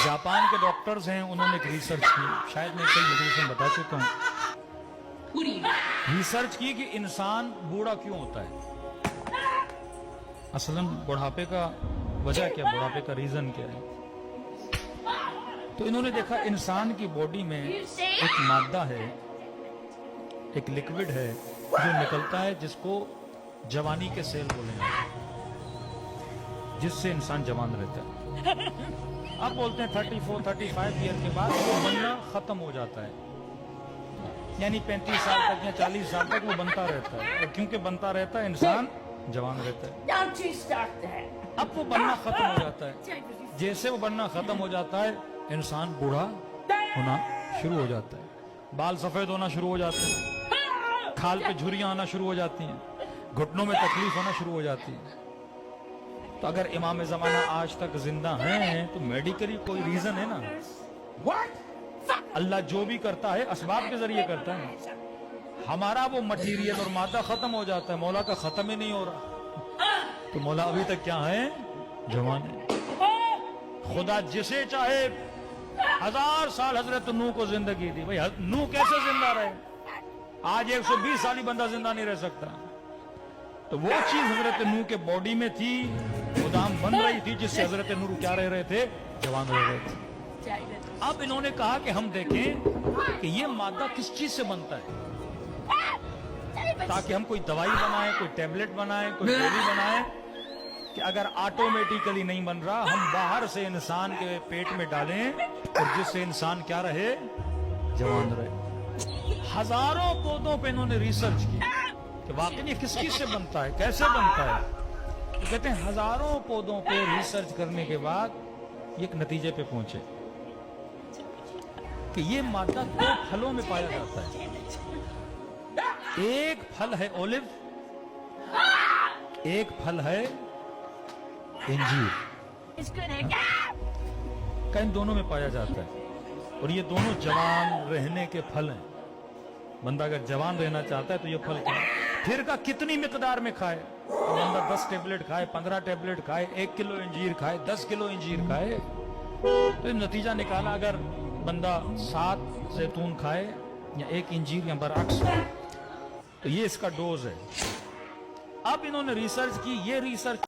Japan के doctors हैं, उन्होंने एक रिसर्च की, शायद मैं कई वीडियोस में बता चुका हूं। रिसर्च की कि इंसान बूढ़ा क्यों होता है, असलन बुढ़ापे का वजह क्या, बुढ़ापे का रीजन क्या है। तो इन्होंने देखा इंसान की बॉडी में एक मादा है, एक लिक्विड है जो निकलता है, जिसको जवानी के सेल बोलेंगे, जिससे इंसान जवान रहता है। अब बोलते हैं 34-35 ईयर के बाद वो बनना खत्म हो जाता है, यानी 35 साल तक या 40 साल तक वो बनता रहता है, और क्योंकि बनता रहता है इंसान जवान रहता है। अब वो बनना खत्म हो जाता है, जैसे वो बनना खत्म हो जाता है इंसान बूढ़ा होना शुरू हो जाता है, बाल सफेद होना शुरू हो जाते हैं, खाल पे झुर्रियां आना शुरू हो जाती हैं, घुटनों में तकलीफ होना शुरू हो जाती है। तो अगर इमाम ज़माना आज तक जिंदा हैं तो मेडिकली कोई रीजन है ना। अल्लाह जो भी करता है असबाब के जरिए करता है। हमारा वो मटीरियल और मादा खत्म हो जाता है, मौला का खत्म ही नहीं हो रहा। तो मौला अभी तक क्या है, जवान है। खुदा जिसे चाहे 1000 साल हजरत नूह को जिंदगी दी, भाई नूह कैसे जिंदा रहे, आज 120 साल ही बंदा जिंदा नहीं रह सकता। तो वो चीज हजरत नूह के बॉडी में थी, गोदाम बन रही थी, जिससे हजरत नूह क्या रह रहे थे, जवान रह रहे थे। अब इन्होंने कहा कि हम देखें कि ये मादा किस चीज से बनता है, ताकि हम कोई दवाई बनाए, कोई टैबलेट बनाए, कोई गोली बनाए, कि अगर ऑटोमेटिकली नहीं बन रहा, हम बाहर से इंसान के पेट में डालें और जिससे इंसान क्या रहे, जवान रहे। हजारों पौधों पे इन्होंने रिसर्च की कि वाकई ये किस चीज से बनता है, कैसे बनता है। तो कहते हैं हजारों पौधों पे रिसर्च करने के बाद ये एक नतीजे पे पहुंचे कि ये मादा 2 फलों में पाया जाता है। एक फल है ओलिव, एक फल है इंजीर, का इन दोनों में पाया जाता है। और ये दोनों जवान रहने के फल हैं। बंदा अगर जवान रहना चाहता है तो ये फल खाए। फिर का कितनी मिकदार में खाए, तो बंदा 10 टेबलेट खाए, 15 टेबलेट खाए, 1 किलो इंजीर खाए, 10 किलो इंजीर खाए, तो नतीजा निकाला अगर बंदा 7 जैतून खाए या 1 इंजीर या बरअक्स, तो ये इसका डोज है। अब इन्होंने रिसर्च की, ये रिसर्च